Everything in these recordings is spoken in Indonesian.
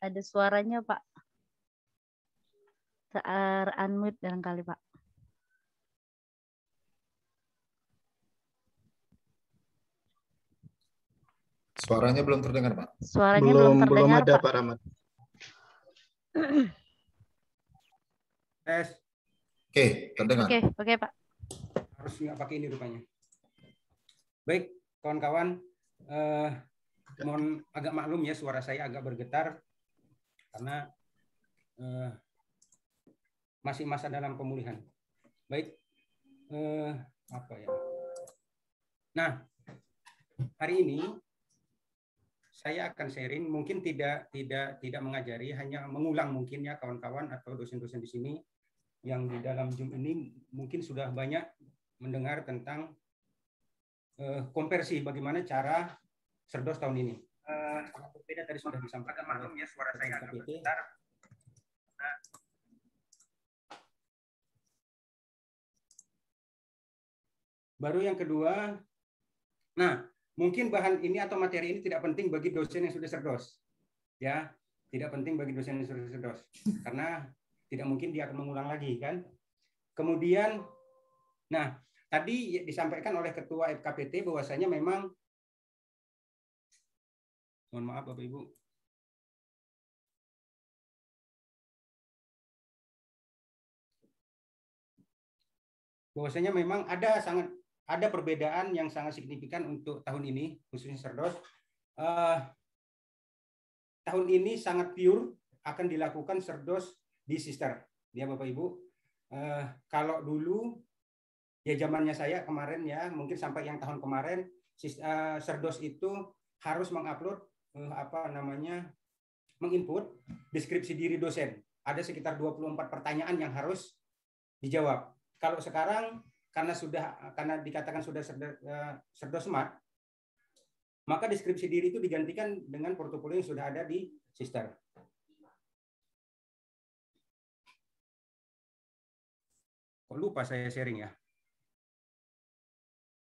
ada suaranya, Pak. Unmute barangkali, Pak. Suaranya belum terdengar, Pak. Suaranya belum terdengar, ada, Pak. Pak Rahmat. Tes. Oke, terdengar. Oke, Pak. Harus nggak pakai ini rupanya. Baik, kawan-kawan, mohon agak maklum ya suara saya agak bergetar karena masih masa dalam pemulihan. Baik, apa ya? Nah, hari ini saya akan sharing, mungkin tidak mengajari, hanya mengulang mungkin ya kawan-kawan atau dosen-dosen di sini yang di dalam Zoom ini mungkin sudah banyak mendengar tentang konversi bagaimana cara Serdos tahun ini. Berbeda tadi sudah disampaikan. Maklum ya suara saya agak besar. Baru yang kedua, nah mungkin bahan ini atau materi ini tidak penting bagi dosen yang sudah Serdos, ya tidak penting bagi dosen yang sudah Serdos karena tidak mungkin dia akan mengulang lagi kan. Kemudian, nah tadi disampaikan oleh Ketua FKPT bahwasanya memang, mohon maaf Bapak Ibu, bahwasanya memang ada perbedaan yang sangat signifikan untuk tahun ini khususnya Serdos. Tahun ini sangat pure akan dilakukan Serdos di Sister, ya Bapak Ibu. Kalau dulu ya zamannya saya kemarin ya, mungkin sampai yang tahun kemarin Serdos itu harus mengupload menginput deskripsi diri dosen. Ada sekitar 24 pertanyaan yang harus dijawab. Kalau sekarang karena dikatakan sudah Serdos Smart, maka deskripsi diri itu digantikan dengan portofolio yang sudah ada di Sister. Kok lupa saya sharing ya?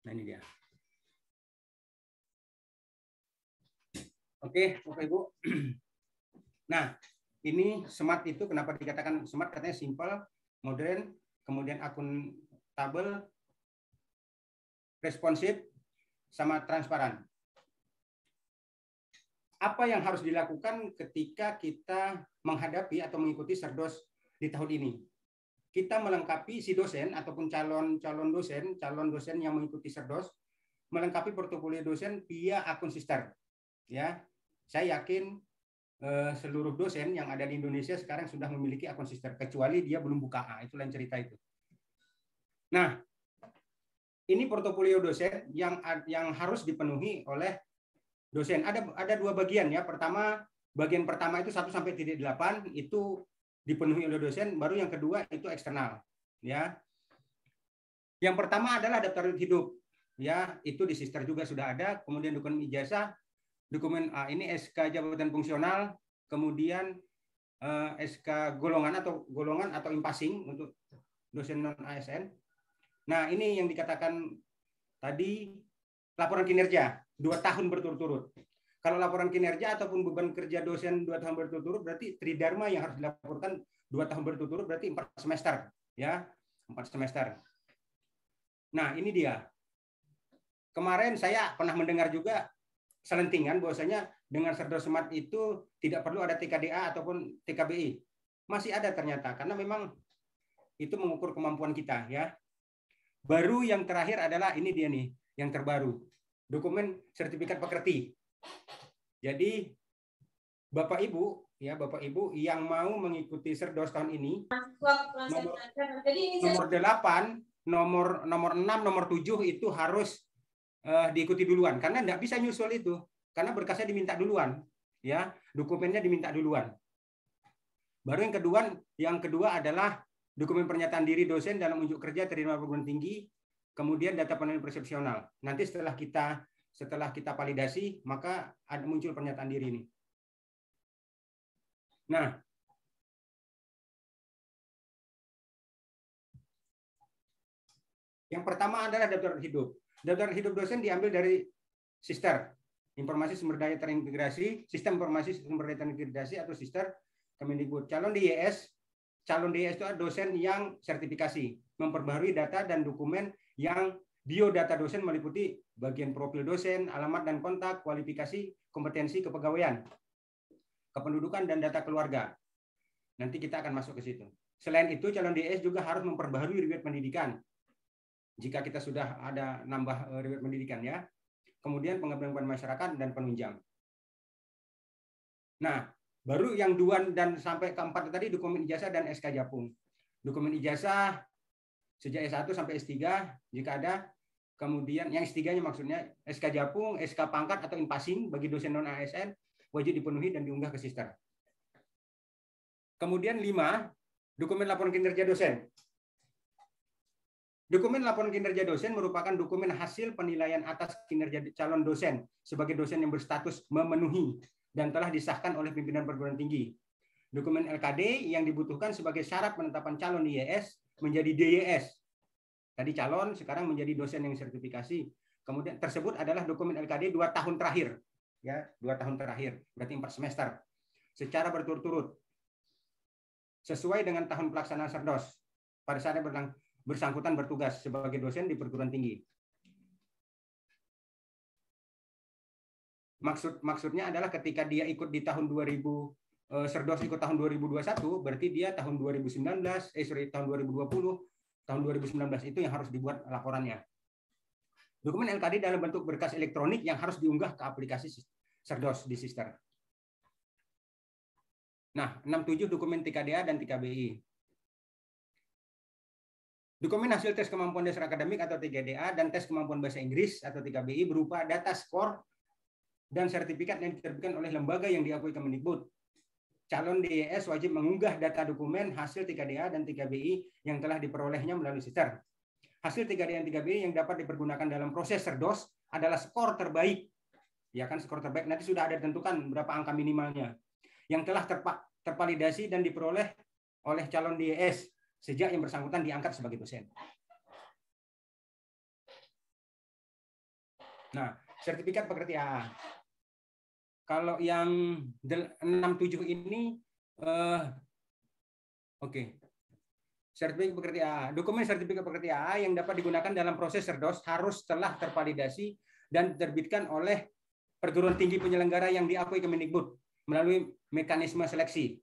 Nah ini dia. Oke, Bapak Ibu. Nah, ini smart itu kenapa dikatakan smart? Katanya simple, modern, kemudian akuntabel, responsif, sama transparan. Apa yang harus dilakukan ketika kita menghadapi atau mengikuti Serdos di tahun ini? Kita melengkapi si dosen ataupun calon dosen yang mengikuti Serdos, melengkapi portofolio dosen via akun Sister. Ya, saya yakin seluruh dosen yang ada di Indonesia sekarang sudah memiliki akun Sister, kecuali dia belum buka. Itu lain cerita itu. Nah, ini portofolio dosen yang harus dipenuhi oleh dosen. Ada dua bagian ya. Bagian pertama itu 1 sampai 8 itu dipenuhi oleh dosen, baru yang kedua itu eksternal, ya. Yang pertama adalah daftar hidup, ya, itu di Sister juga sudah ada. Kemudian dokumen ijazah, dokumen ini SK jabatan fungsional, kemudian SK golongan atau impasing untuk dosen non ASN. Nah, ini yang dikatakan tadi laporan kinerja 2 tahun berturut-turut. Kalau laporan kinerja ataupun beban kerja dosen 2 tahun berturut-turut berarti tridharma yang harus dilaporkan 2 tahun berturut-turut berarti 4 semester, ya, 4 semester. Nah, ini dia. Kemarin saya pernah mendengar juga selentingan bahwasanya dengan Serdos Smart itu tidak perlu ada TKDA ataupun TKBI. Masih ada ternyata karena memang itu mengukur kemampuan kita, ya. Baru yang terakhir adalah ini dia nih, yang terbaru. Dokumen sertifikat pekerti. Jadi Bapak Ibu yang mau mengikuti Serdos tahun ini, nomor 8, nomor 6, nomor 7 itu harus diikuti duluan karena enggak bisa nyusul itu karena berkasnya diminta duluan, ya, dokumennya diminta duluan. Baru yang kedua adalah dokumen pernyataan diri dosen dalam unjuk kerja terima perguruan tinggi, kemudian data penilaian persepsional. Nanti setelah kita validasi, maka ada muncul pernyataan diri ini. Nah, yang pertama adalah daftar hidup. Daftar hidup dosen diambil dari Sister. Informasi Sumber Daya Terintegrasi, Sistem Informasi Sumber Daya Terintegrasi atau SISTER Kemendikbud. Calon DYS itu adalah dosen yang sertifikasi, memperbarui data dan dokumen yang biodata dosen meliputi bagian profil dosen, alamat dan kontak, kualifikasi, kompetensi kepegawaian, kependudukan, dan data keluarga. Nanti kita akan masuk ke situ. Selain itu, calon DYS juga harus memperbarui riwayat pendidikan. Jika kita sudah ada nambah riwayat pendidikan ya. Kemudian pengabdian kepada masyarakat dan penunjang. Nah, baru yang 2 dan sampai ke-4 tadi dokumen ijazah dan SK Japung. Dokumen ijazah sejak S1 sampai S3 jika ada. Kemudian yang S3-nya maksudnya SK Japung, SK pangkat atau inpasing bagi dosen non ASN wajib dipenuhi dan diunggah ke SISTER. Kemudian 5, dokumen laporan kinerja dosen. Dokumen laporan kinerja dosen merupakan dokumen hasil penilaian atas kinerja calon dosen sebagai dosen yang berstatus memenuhi dan telah disahkan oleh pimpinan perguruan tinggi. Dokumen LKD yang dibutuhkan sebagai syarat penetapan calon DYS menjadi DYS. Tadi calon, sekarang menjadi dosen yang sertifikasi. Kemudian tersebut adalah dokumen LKD 2 tahun terakhir. Ya, 2 tahun terakhir, berarti 4 semester. Secara berturut-turut. Sesuai dengan tahun pelaksanaan Serdos. Pada saat bersangkutan bertugas sebagai dosen di perguruan tinggi. Maksudnya adalah ketika dia ikut di tahun 2000 Serdos ikut tahun 2021, berarti dia tahun 2019, tahun 2020, tahun 2019 itu yang harus dibuat laporannya. Dokumen LKD dalam bentuk berkas elektronik yang harus diunggah ke aplikasi Serdos di SISTER. Nah, 67 dokumen TKDA dan TKBI. Dokumen hasil tes kemampuan dasar akademik atau TKDA dan tes kemampuan bahasa Inggris atau TKBI berupa data skor dan sertifikat yang diterbitkan oleh lembaga yang diakui Kemendikbud. Calon DYS wajib mengunggah data dokumen hasil TKDA dan TKBI yang telah diperolehnya melalui SISTER. Hasil TKDA dan TKBI yang dapat dipergunakan dalam proses Serdos adalah skor terbaik. Ya kan, skor terbaik nanti sudah ada ditentukan berapa angka minimalnya yang telah tervalidasi dan diperoleh oleh calon DYS sejak yang bersangkutan diangkat sebagai dosen. Nah, sertifikat pekerti AA. Kalau yang 67 ini, oke. Sertifikat pekerti AA. Dokumen sertifikat pekerti AA yang dapat digunakan dalam proses Serdos harus telah tervalidasi dan diterbitkan oleh perguruan tinggi penyelenggara yang diakui Kemendikbud melalui mekanisme seleksi.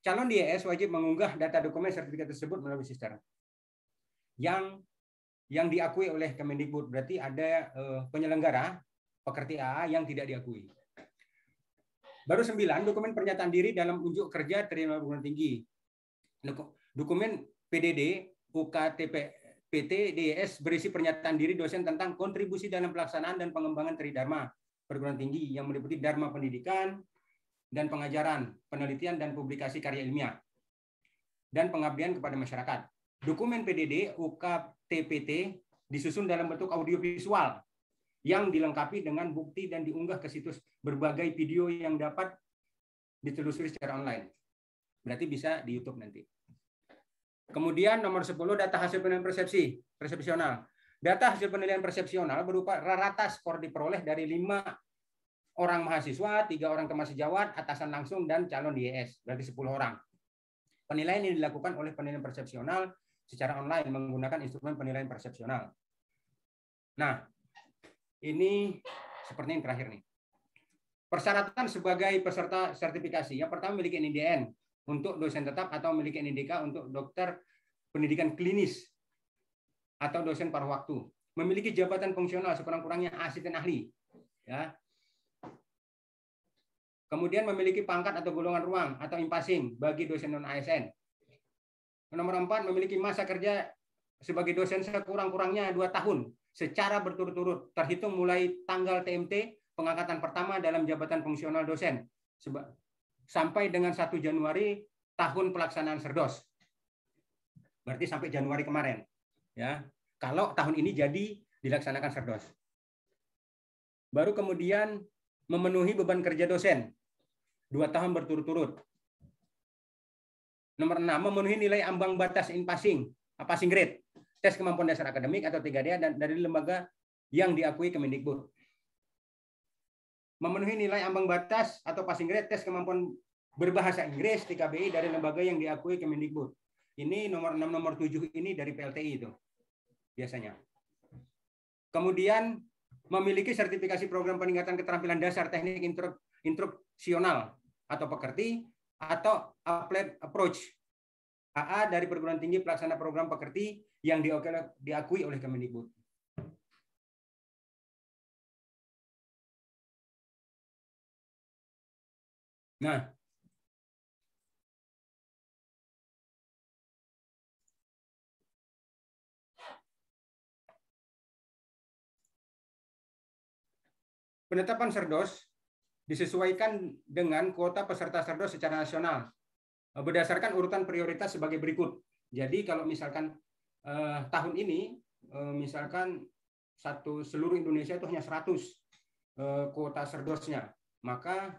Calon DYS wajib mengunggah data dokumen sertifikat tersebut melalui SISTER yang diakui oleh Kemendikbud. Berarti ada penyelenggara pekerti AA yang tidak diakui. Baru 9, dokumen pernyataan diri dalam unjuk kerja terima perguruan tinggi. Dokumen PDD, UKTP, PT, DYS berisi pernyataan diri dosen tentang kontribusi dalam pelaksanaan dan pengembangan Tridharma perguruan tinggi yang meliputi Dharma pendidikan dan pengajaran, penelitian dan publikasi karya ilmiah, dan pengabdian kepada masyarakat. Dokumen PDD, UKTPT disusun dalam bentuk audiovisual yang dilengkapi dengan bukti dan diunggah ke situs berbagai video yang dapat ditelusuri secara online. Berarti bisa di YouTube nanti. Kemudian nomor 10, data hasil penilaian persepsional. Data hasil penilaian persepsional berupa rata skor diperoleh dari 5 orang mahasiswa, 3 orang teman sejawat, atasan langsung, dan calon DYS. Berarti 10 orang. Penilaian ini dilakukan oleh penilaian persepsional secara online menggunakan instrumen penilaian persepsional. Nah, ini seperti yang terakhir nih. Persyaratan sebagai peserta sertifikasi. Yang pertama memiliki NIDN untuk dosen tetap atau memiliki NIDK untuk dokter pendidikan klinis atau dosen paruh waktu. Memiliki jabatan fungsional sekurang-kurangnya asisten ahli. Ya. Kemudian memiliki pangkat atau golongan ruang atau impasing bagi dosen non-ASN. Nomor 4, memiliki masa kerja sebagai dosen sekurang-kurangnya 2 tahun secara berturut-turut terhitung mulai tanggal TMT pengangkatan pertama dalam jabatan fungsional dosen sampai dengan 1 Januari tahun pelaksanaan Serdos. Berarti sampai Januari kemarin. Ya. Kalau tahun ini jadi dilaksanakan Serdos. Baru kemudian memenuhi beban kerja dosen 2 tahun berturut-turut. Nomor 6, memenuhi nilai ambang batas passing grade, tes kemampuan dasar akademik atau 3D dan dari lembaga yang diakui Kemendikbud. memenuhi nilai ambang batas atau passing grade tes kemampuan berbahasa Inggris TKBI dari lembaga yang diakui Kemendikbud. Ini nomor 6, nomor 7 ini dari PLTI itu biasanya. Kemudian memiliki sertifikasi program peningkatan keterampilan dasar teknik instruksional atau pekerti atau applied approach AA dari perguruan tinggi pelaksana program pekerti yang diakui oleh Kemendikbud. Nah, penetapan Serdos disesuaikan dengan kuota peserta Serdos secara nasional berdasarkan urutan prioritas sebagai berikut. Jadi kalau misalkan tahun ini misalkan seluruh Indonesia itu hanya 100 kuota Serdosnya, maka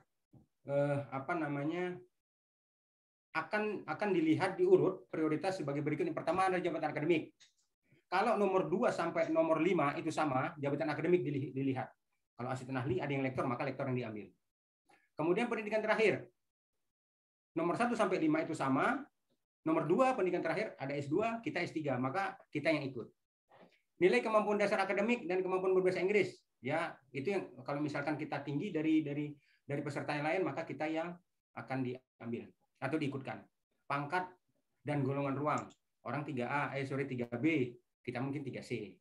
akan dilihat diurut prioritas sebagai berikut. Yang pertama adalah jabatan akademik. Kalau nomor 2 sampai nomor 5 itu sama, jabatan akademik dilihat. Kalau asisten ahli ada yang lektor, maka lektor yang diambil. Kemudian pendidikan terakhir. Nomor 1 sampai 5 itu sama. Nomor 2 pendidikan terakhir ada S2, kita S3, maka kita yang ikut. Nilai kemampuan dasar akademik dan kemampuan berbahasa Inggris, ya, itu yang kalau misalkan kita tinggi dari peserta yang lain, maka kita yang akan diambil atau diikutkan. Pangkat dan golongan ruang. Orang 3B, kita mungkin 3C.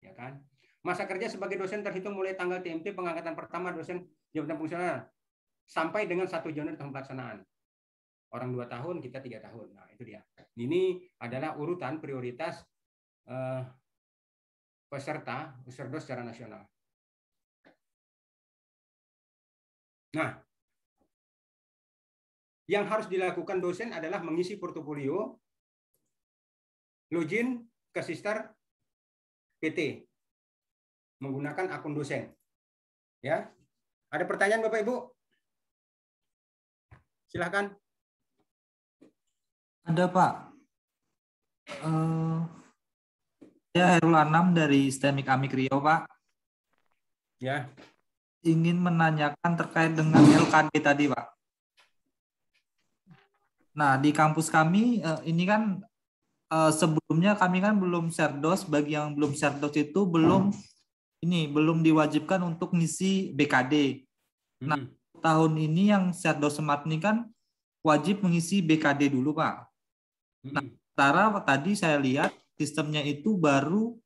Ya kan? Masa kerja sebagai dosen terhitung mulai tanggal TMT pengangkatan pertama dosen jabatan fungsional sampai dengan 1 Januari tahun pelaksanaan. Orang 2 tahun, kita 3 tahun. Nah, itu dia. Ini adalah urutan prioritas peserta Serdos secara nasional. Nah, yang harus dilakukan dosen adalah mengisi portofolio, login ke Sister PT menggunakan akun dosen. Ya, ada pertanyaan Bapak Ibu? Silahkan. Ada Pak. Saya Herul Anam dari STEMIK Amik Riau Pak. Ya. Ingin menanyakan terkait dengan LKD tadi Pak. Nah di kampus kami ini kan sebelumnya kami kan belum Serdos. Bagi yang belum Serdos itu belum diwajibkan untuk ngisi BKD. Nah tahun ini yang Serdos Smart ini kan wajib mengisi BKD dulu Pak. Nah, sementara tadi saya lihat sistemnya itu baru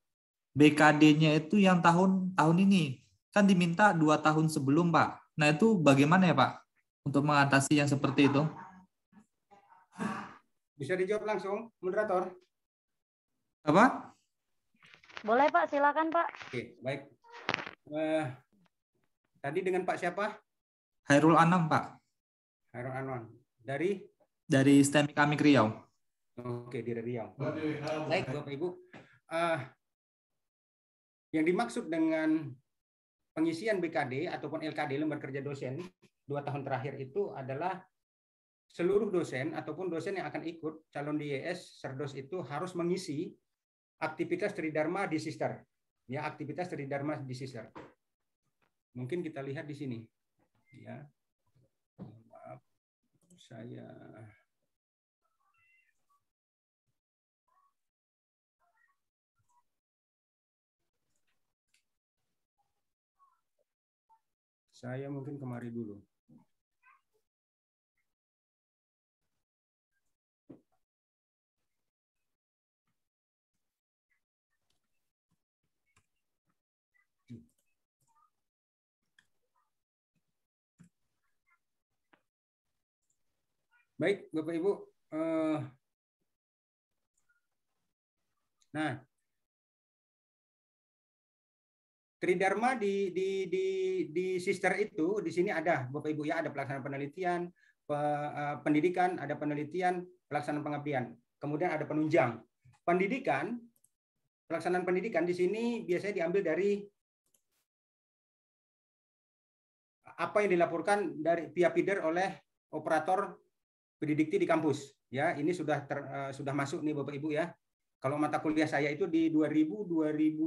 BKD-nya itu yang tahun ini. Kan diminta 2 tahun sebelum, Pak. Nah, itu bagaimana ya, Pak? Untuk mengatasi yang seperti itu? Bisa dijawab langsung, moderator? Apa? Boleh, Pak. Silakan, Pak. Oke, baik. Tadi dengan Pak siapa? Hairul Anam, Pak. Hairul Anam. Dari STEMIK Amik Riau. Oke, di Riau. Baik, Bapak Ibu. Yang dimaksud dengan pengisian BKD ataupun LKD, lembar kerja dosen, 2 tahun terakhir itu adalah seluruh dosen ataupun dosen yang akan ikut calon DIS Serdos itu harus mengisi aktivitas Tridharma di Sister. Ya, aktivitas Tridharma di Sister. Mungkin kita lihat di sini. Ya. Maaf, saya mungkin kemari dulu. Baik, Bapak Ibu. Nah, Tridharma di Sister itu di sini ada Bapak Ibu ya, ada pelaksanaan penelitian, pendidikan, ada penelitian, pelaksanaan pengabdian. Kemudian ada penunjang. Pendidikan, pelaksanaan pendidikan di sini biasanya diambil dari apa yang dilaporkan dari via feeder oleh operator pendidikti di kampus. Ya, ini sudah masuk nih Bapak Ibu ya. Kalau mata kuliah saya itu di 2020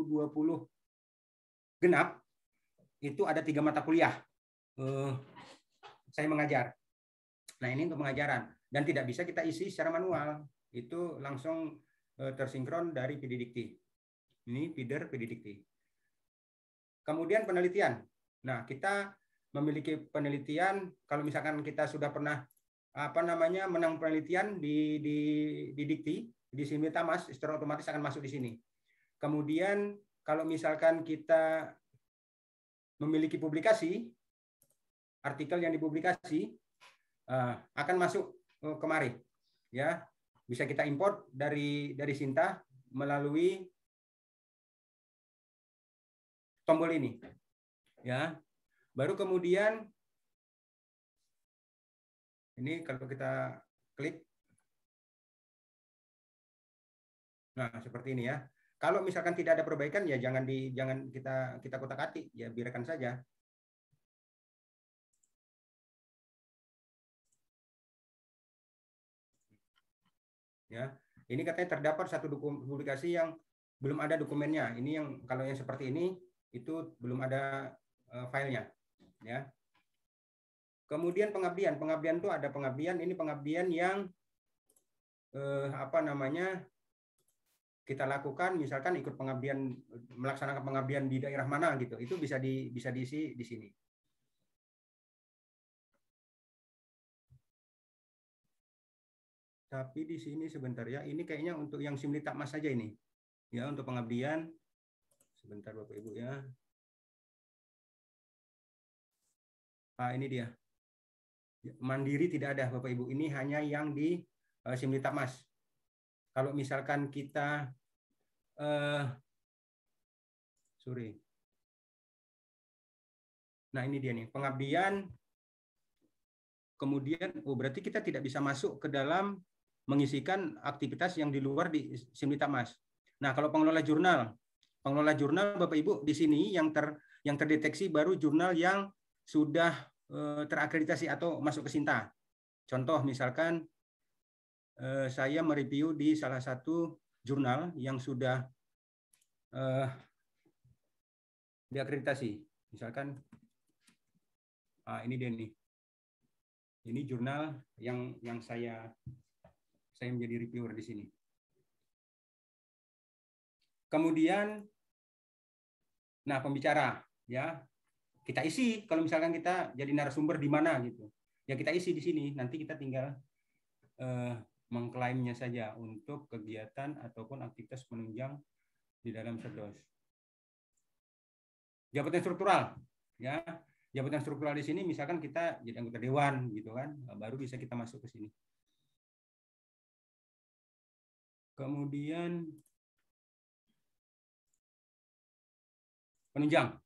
genap itu ada 3 mata kuliah. saya mengajar. Nah, ini untuk pengajaran dan tidak bisa kita isi secara manual. Itu langsung tersinkron dari PDDikti. Ini feeder PDDikti. Kemudian penelitian. Nah, kita memiliki penelitian kalau misalkan kita sudah pernah menang penelitian di Dikti, di Simultamas, secara otomatis akan masuk di sini. Kemudian kalau misalkan kita memiliki publikasi, artikel yang dipublikasi akan masuk kemari, ya. Bisa kita import dari Sinta melalui tombol ini, ya. Baru kemudian ini kalau kita klik, nah seperti ini ya. Kalau misalkan tidak ada perbaikan ya jangan kita kotak-atik, ya biarkan saja. Ya, ini katanya terdapat satu publikasi yang belum ada dokumennya. Ini yang kalau yang seperti ini itu belum ada filenya, ya. Kemudian pengabdian itu ada pengabdian. Ini pengabdian yang kita lakukan, misalkan ikut pengabdian, melaksanakan pengabdian di daerah mana gitu. Itu bisa diisi di sini. Tapi di sini sebentar ya, ini kayaknya untuk yang Simultamas saja ini. Ya, untuk pengabdian. Sebentar Bapak Ibu ya. Ini dia. Mandiri tidak ada Bapak Ibu, ini hanya yang di Simultamas. Kalau misalkan kita Nah, ini dia nih, pengabdian. Kemudian berarti kita tidak bisa masuk ke dalam mengisikan aktivitas yang di luar di Simultamas. Nah, kalau pengelola jurnal Bapak Ibu di sini yang terdeteksi baru jurnal yang sudah terakreditasi atau masuk ke Sinta. Contoh misalkan saya mereview di salah satu jurnal yang sudah diakreditasi. Misalkan ini dia nih. Ini jurnal yang saya menjadi reviewer di sini. Kemudian, nah pembicara, ya kita isi. Kalau misalkan kita jadi narasumber di mana gitu, ya kita isi di sini. Nanti kita tinggal mengklaimnya saja untuk kegiatan ataupun aktivitas penunjang di dalam Serdos. Jabatan struktural, ya. Jabatan struktural di sini misalkan kita jadi anggota dewan gitu kan, baru bisa kita masuk ke sini. Kemudian penunjang.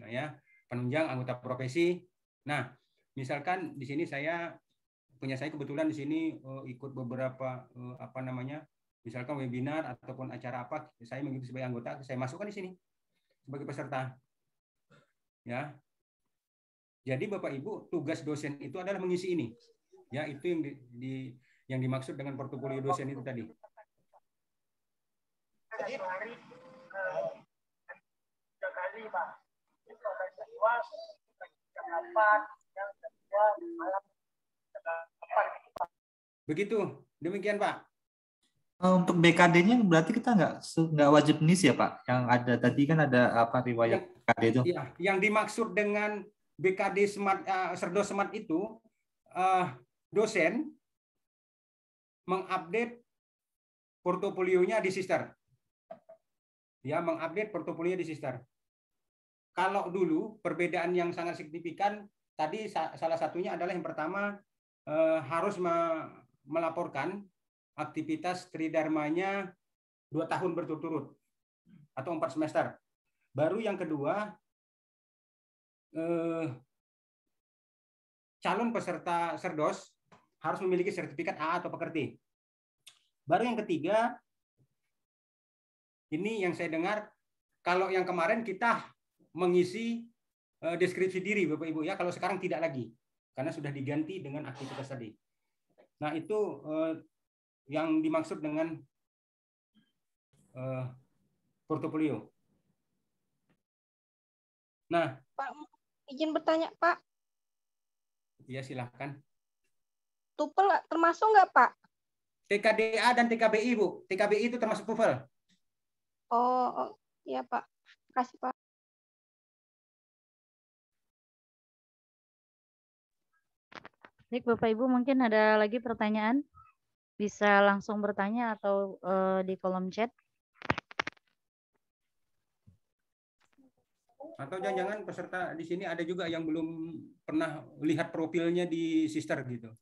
Nah ya, penunjang anggota profesi. Nah, misalkan di sini saya kebetulan di sini ikut beberapa misalkan webinar ataupun acara apa, saya mengikuti sebagai anggota, saya masukkan di sini sebagai peserta. Ya. Jadi Bapak Ibu, tugas dosen itu adalah mengisi ini. Ya, itu yang dimaksud dengan portofolio dosen itu tadi. Begitu, demikian Pak. Untuk BKD-nya berarti kita nggak wajib ngisi ya Pak? Yang ada tadi kan ada riwayat BKD itu? Ya, yang dimaksud dengan BKD Serdos Smart itu dosen mengupdate portofolionya di Sister. Ya, mengupdate portofolionya di Sister. Kalau dulu perbedaan yang sangat signifikan tadi salah satunya adalah yang pertama harus melaporkan aktivitas tridharmanya 2 tahun berturut-turut atau 4 semester. Baru yang kedua calon peserta Serdos harus memiliki sertifikat A atau pekerti. Baru yang ketiga, ini yang saya dengar, kalau yang kemarin kita mengisi deskripsi diri Bapak Ibu ya, kalau sekarang tidak lagi karena sudah diganti dengan aktivitas tadi. Nah, itu yang dimaksud dengan portofolio. Nah, Pak, izin bertanya Pak. Ya, silahkan. TOEFL termasuk nggak, Pak? TKDA dan TKBI, Bu. TKBI itu termasuk TOEFL. Oh, iya, Pak. Makasih, Pak. Baik, Bapak Ibu, mungkin ada lagi pertanyaan? Bisa langsung bertanya atau di kolom chat. Atau jangan-jangan peserta di sini ada juga yang belum pernah lihat profilnya di Sister gitu.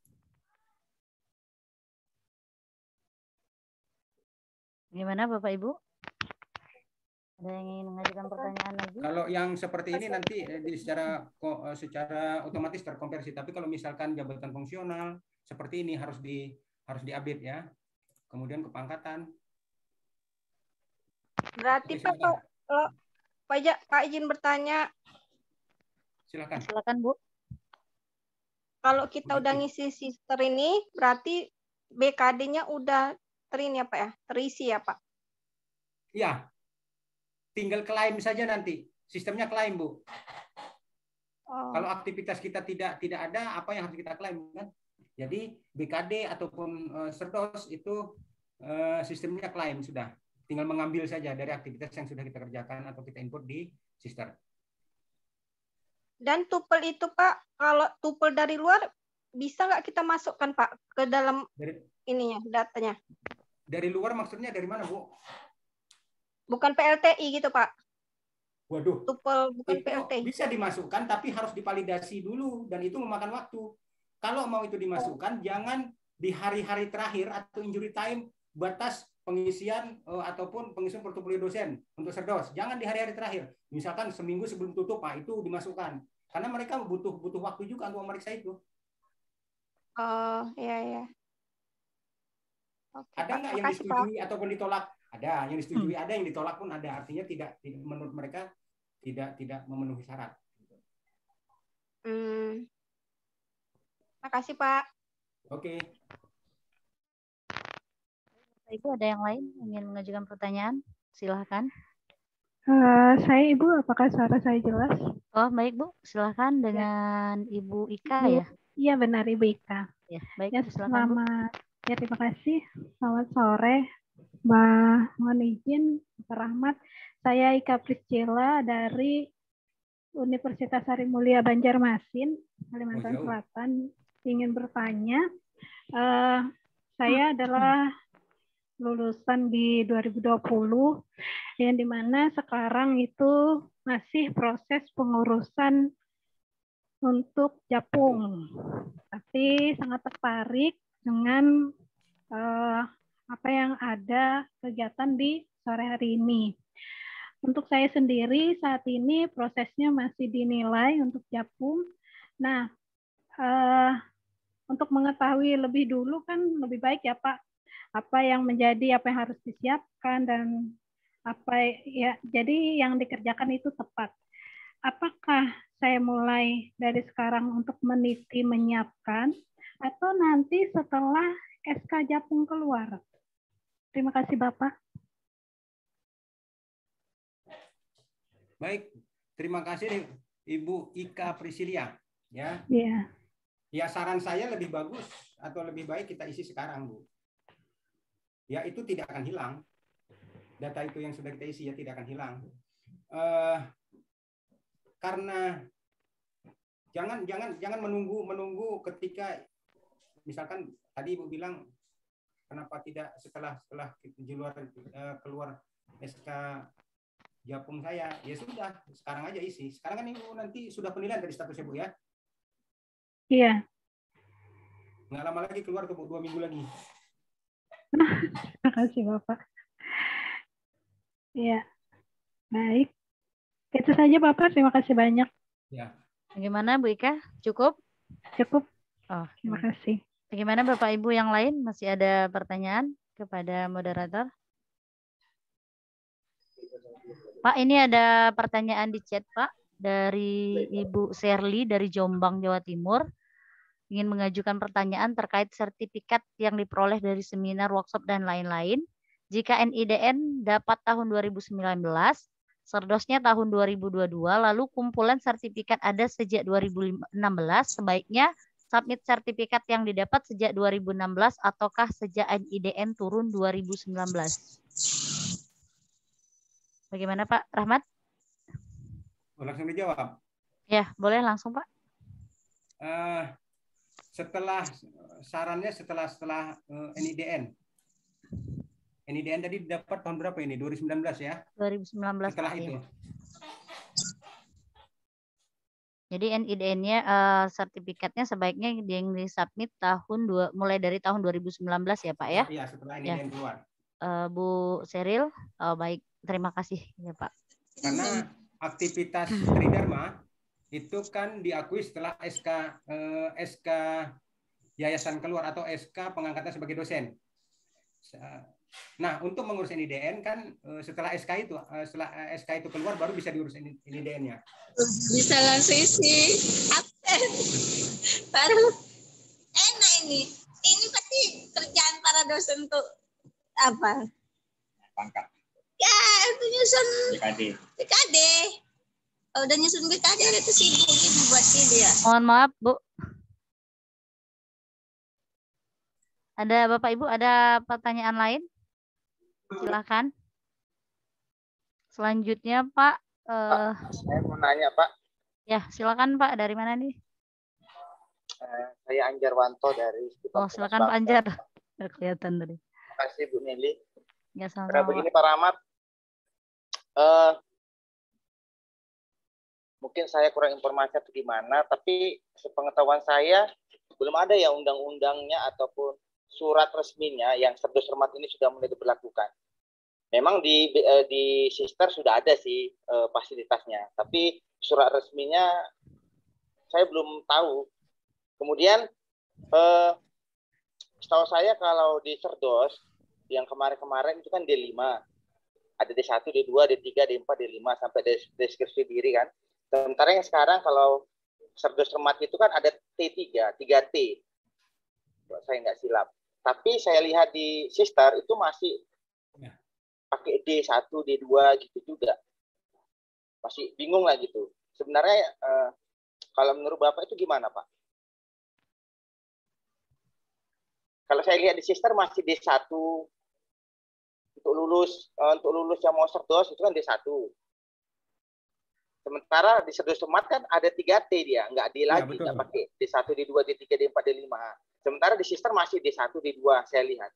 Gimana Bapak Ibu? Ada yang ingin mengajukan pertanyaan lagi? Kalau yang seperti ini nanti secara otomatis terkonversi. Tapi kalau misalkan jabatan fungsional seperti ini harus diupdate ya. Kemudian kepangkatan. Berarti Oke, Pak izin bertanya. Silakan. Silakan Bu. Kalau kita udah ngisi Sister ini, berarti BKD-nya udah terini ya Pak ya? Terisi ya Pak? Iya. Tinggal klaim saja nanti. Sistemnya klaim, Bu. Oh. Kalau aktivitas kita tidak ada, apa yang harus kita klaim kan? Jadi BKD ataupun Serdos itu sistemnya klaim sudah. Tinggal mengambil saja dari aktivitas yang sudah kita kerjakan atau kita input di Sister. Dan TOEFL itu Pak, kalau TOEFL dari luar bisa nggak kita masukkan Pak ke dalam datanya? Dari luar maksudnya dari mana, Bu? Bukan PLTI gitu Pak. Waduh. TOEFL bukan itu PLTI. bisa dimasukkan tapi harus divalidasi dulu dan itu memakan waktu. Kalau mau itu dimasukkan jangan di hari-hari terakhir atau injury time batas pengisian ataupun pengisian portofolio dosen untuk Serdos. Jangan di hari-hari terakhir. Misalkan seminggu sebelum tutup, Pak, itu dimasukkan. Karena mereka butuh waktu juga untuk memeriksa itu. Oh, iya. Oke, ada nggak yang disetujui ataupun ditolak? Ada yang disetujui, ada yang ditolak pun ada. Artinya tidak menurut mereka tidak memenuhi syarat. Makasih Pak. Oke. Ibu ada yang lain ingin mengajukan pertanyaan? Silahkan. Saya Ibu, apakah suara saya jelas? Oh baik Bu, silahkan dengan Ibu Ika ya? Iya benar Ibu Ika. Ya baik, ya, silakan Bu. Ya terima kasih. Selamat sore, mohon izin Pak Rahmat. Saya Ika Priscilla dari Universitas Sari Mulia Banjarmasin, Kalimantan Selatan. Ingin bertanya, saya adalah lulusan di 2020, yang dimana sekarang itu masih proses pengurusan untuk Japung. Tapi sangat tertarik dengan apa yang ada kegiatan di sore hari ini. Untuk saya sendiri saat ini prosesnya masih dinilai untuk Japung. Nah, untuk mengetahui lebih dulu kan lebih baik ya Pak, apa yang harus disiapkan dan apa ya, jadi yang dikerjakan itu tepat. Apakah saya mulai dari sekarang untuk meniti menyiapkan atau nanti setelah SK Japung keluar? Terima kasih Bapak. Baik, terima kasih Ibu Ika Priscilia. Ya. Yeah. Ya saran saya lebih bagus atau lebih baik kita isi sekarang, Bu. Ya itu tidak akan hilang. Data itu yang sudah kita isi ya tidak akan hilang. Karena jangan menunggu ketika misalkan tadi Ibu bilang kenapa tidak setelah keluar SK Japung saya, ya sudah sekarang aja isi. Sekarang kan Ibu nanti sudah penilaian dari statusnya Bu ya. Iya. Nggak lama lagi keluar tuh Bu, 2 minggu lagi. Terima kasih Bapak. Ya, baik. Itu saja Bapak, terima kasih banyak. Ya. Bagaimana Bu Ika? Cukup? Cukup. Oh, terima kasih. Bagaimana Bapak Ibu yang lain? Masih ada pertanyaan kepada moderator? Pak, ini ada pertanyaan di chat Pak dari Ibu Sherly dari Jombang, Jawa Timur. Ingin mengajukan pertanyaan terkait sertifikat yang diperoleh dari seminar, workshop, dan lain-lain. Jika NIDN dapat tahun 2019, Serdosnya tahun 2022, lalu kumpulan sertifikat ada sejak 2016, sebaiknya mensubmit sertifikat yang didapat sejak 2016 ataukah sejak NIDN turun 2019? Bagaimana Pak Rahmat? Langsung dijawab. Ya, boleh langsung Pak. Setelah sarannya setelah NIDN. NIDN tadi dapat tahun berapa ini? 2019 ya? 2019 Setelah Pak, itu. ya. Jadi NIDN-nya sertifikatnya sebaiknya yang disubmit mulai dari tahun 2019 ya Pak ya? Iya, setelah NIDN keluar. Bu Seril, baik, terima kasih ya Pak. Karena aktivitas Tridharma itu kan diakui setelah SK yayasan keluar atau SK pengangkatan sebagai dosen. Nah, untuk mengurus NIDN kan setelah SK itu keluar baru bisa diurus NIDN-nya. Bisa langsung isi absen. Baru enak ini. Ini pasti kerjaan para dosen untuk apa? Pangkat. Ya, itu nyusun BKD. Kalau udah nyusun BKD itu sibuk gitu buat dia. Mohon maaf Bu. Ada Bapak Ibu, ada pertanyaan lain? Silakan. Selanjutnya Pak. Saya mau nanya Pak. Ya, silakan Pak. Dari mana nih? Saya Anjarwanto dari Oh, silakan Pak Anjar. Nggak kelihatan tadi. Terima kasih Bu Nili. Ya, sama-sama. Begini Pak Rahmat. Mungkin saya kurang informasi atau gimana, tapi sepengetahuan saya belum ada ya undang-undangnya ataupun surat resminya yang Serdos Hormat ini sudah mulai diberlakukan. Memang di Sister sudah ada sih fasilitasnya, tapi surat resminya saya belum tahu. Kemudian setahu saya kalau di Serdos yang kemarin-kemarin itu kan D5, ada D1, D2, D3, D4, D5 sampai deskripsi diri kan. Sementara yang sekarang kalau Serdos Hormat itu kan ada T3, 3T. Saya nggak silap. Tapi saya lihat di Sister itu masih pakai D1, D2 gitu juga. Masih bingung lah gitu. Sebenarnya kalau menurut Bapak itu gimana Pak? Kalau saya lihat di Sister masih D1 untuk lulus yang mau Serdos itu kan D1. Sementara di Serdos Hormat kan ada 3T dia, nggak D lagi, nggak pakai D1, D2, D3, D4, D5. Sementara di Sister masih D1, D2 saya lihat.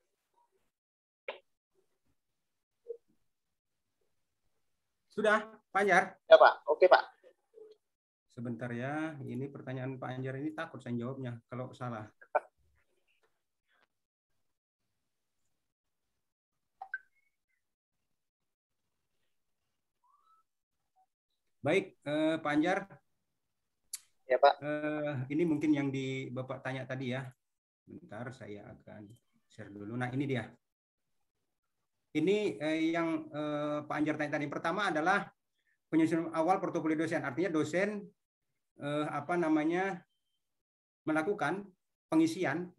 Sudah, Pak Anjar? Ya Pak, oke Pak. Sebentar ya, ini pertanyaan Pak Anjar ini takut saya jawabnya kalau salah. Baik, Pak Anjar. Ya Pak. Ini mungkin yang Bapak tanya tadi ya. Bentar, saya akan share dulu. Nah, ini dia. Ini yang Pak Anjar tanya tadi. Pertama adalah penyusunan awal portofolio dosen. Artinya dosen melakukan pengisian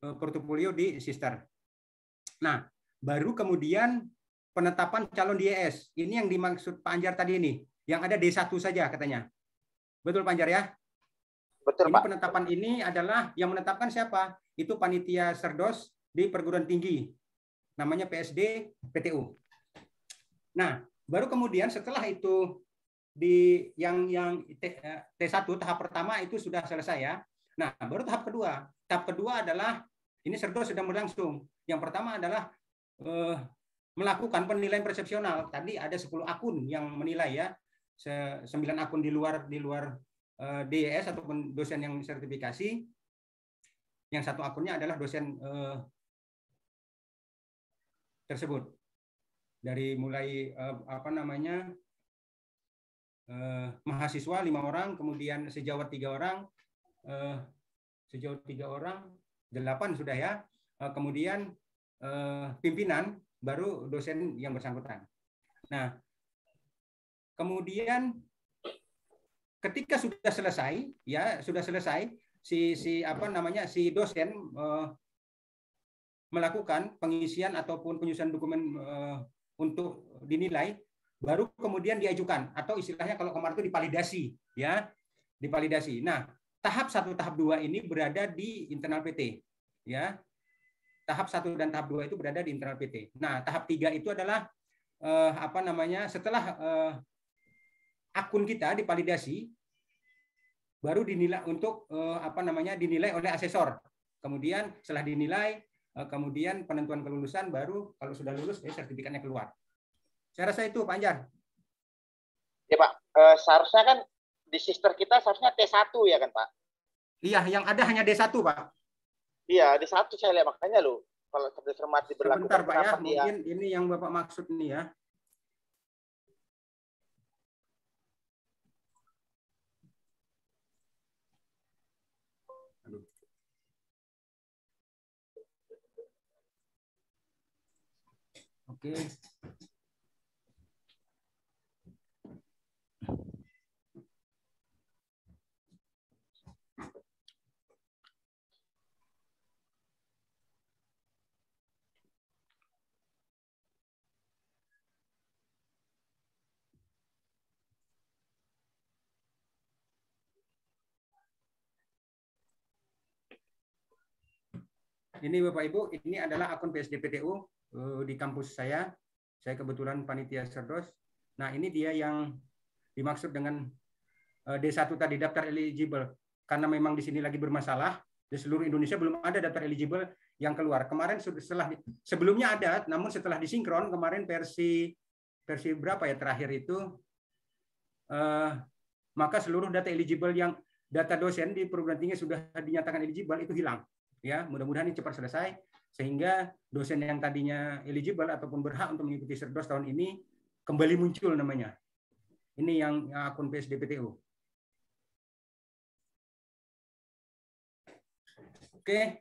portofolio di Sister. Nah, baru kemudian penetapan calon di ES. Ini yang dimaksud Pak Anjar tadi ini. Yang ada D1 saja katanya. Betul Pak Anjar ya? Betul ini Pak. Penetapan ini adalah yang menetapkan siapa? Itu panitia Serdos di perguruan tinggi. Namanya PSD PTU. Nah, baru kemudian setelah itu di yang T1 tahap pertama itu sudah selesai ya. Nah, baru tahap kedua. Tahap kedua adalah ini Serdos sedang berlangsung. Yang pertama adalah melakukan penilaian persepsional. Tadi ada 10 akun yang menilai ya. 9 akun di luar DES ataupun dosen yang sertifikasi. Yang satu akunnya adalah dosen tersebut. Dari mulai mahasiswa 5 orang, kemudian sejawat 3 orang, 8 sudah ya. Kemudian pimpinan, baru dosen yang bersangkutan. Nah, kemudian ketika sudah selesai si dosen melakukan pengisian ataupun penyusunan dokumen untuk dinilai, baru kemudian diajukan atau istilahnya kalau kemarin itu dipalidasi ya, dipalidasi. Nah, tahap 1, tahap 2 ini berada di internal PT. Ya. Tahap 1 dan tahap 2 itu berada di internal PT. Nah, tahap 3 itu adalah setelah akun kita divalidasi, baru dinilai untuk dinilai oleh asesor. Kemudian setelah dinilai, kemudian penentuan kelulusan, baru kalau sudah lulus sertifikatnya keluar. Saya rasa itu Pak Anjar. Ya Pak, seharusnya kan di sister kita seharusnya T1 ya kan Pak? Iya, yang ada hanya D1 Pak. Iya, D1 saya lihat, makanya loh kalau cerdas cermat diberlakukan. Sebentar Pak ya, mungkin ini yang Bapak maksud nih ya. Oke. Ini Bapak Ibu, ini adalah akun PSDPTU di kampus saya. Saya kebetulan panitia Serdos. Nah, ini dia yang dimaksud dengan D1 tadi, daftar eligible. Karena memang di sini lagi bermasalah, di seluruh Indonesia belum ada daftar eligible yang keluar. Kemarin sebelumnya ada, namun setelah disinkron kemarin versi berapa ya terakhir itu, maka seluruh data eligible yang data dosen di perguruan tinggi sudah dinyatakan eligible itu hilang. Ya, mudah-mudahan ini cepat selesai sehingga dosen yang tadinya eligible ataupun berhak untuk mengikuti Serdos tahun ini kembali muncul namanya. Ini yang akun PSDPTU. Oke.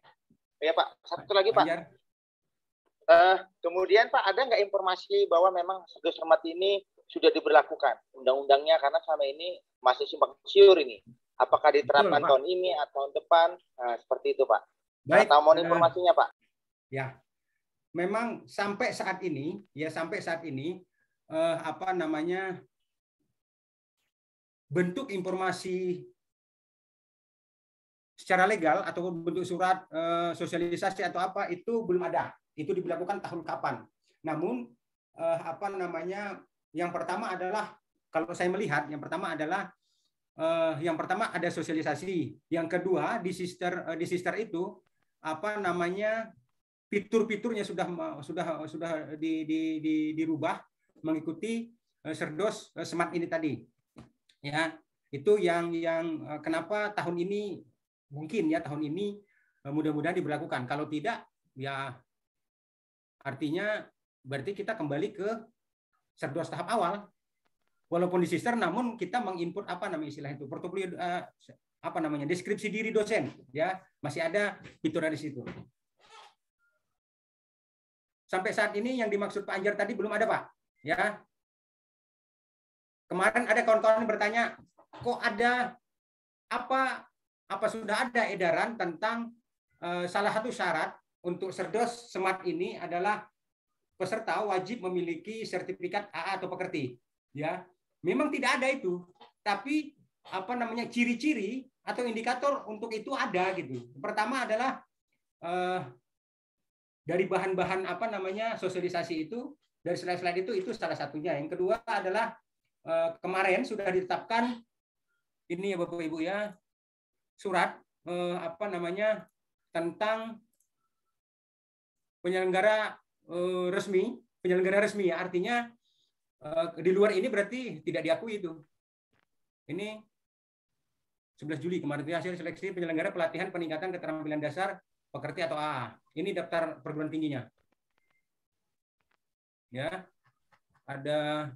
Ya Pak, satu lagi Pak. Kemudian Pak, ada nggak informasi bahwa memang Serdos cermat ini sudah diberlakukan undang-undangnya, karena selama ini masih simpang siur ini. Apakah diterapkan tahun ini atau tahun depan? Nah, seperti itu Pak. Baik, mohon informasinya Pak. Ya, memang sampai saat ini bentuk informasi secara legal atau bentuk surat sosialisasi atau apa itu belum ada. Itu diberlakukan tahun kapan. Namun yang pertama adalah kalau saya melihat yang pertama ada sosialisasi. Yang kedua di sister itu fitur-fiturnya sudah dirubah mengikuti Serdos Smart ini tadi. Ya, itu yang kenapa tahun ini mudah-mudahan diberlakukan. Kalau tidak ya artinya berarti kita kembali ke Serdos tahap awal. Walaupun di sister, namun kita menginput istilah itu portofolio deskripsi diri dosen, ya masih ada fitur di situ. Sampai saat ini yang dimaksud Pak Anjar tadi belum ada Pak, ya. Kemarin ada kawan-kawan bertanya, kok ada apa sudah ada edaran tentang salah satu syarat untuk Serdos Smart ini adalah peserta wajib memiliki sertifikat AA atau pekerti, ya. Memang tidak ada itu, tapi ciri-ciri atau indikator untuk itu ada gitu. Pertama adalah dari bahan-bahan sosialisasi itu, dari slide-slide itu salah satunya. Yang kedua adalah kemarin sudah ditetapkan ini ya Bapak Ibu ya, surat tentang penyelenggara resmi ya, artinya di luar ini berarti tidak diakui itu. Ini 11 Juli kemarin hasil seleksi penyelenggara pelatihan peningkatan keterampilan dasar pekerti atau AA. Ini daftar perguruan tingginya. Ya. Ada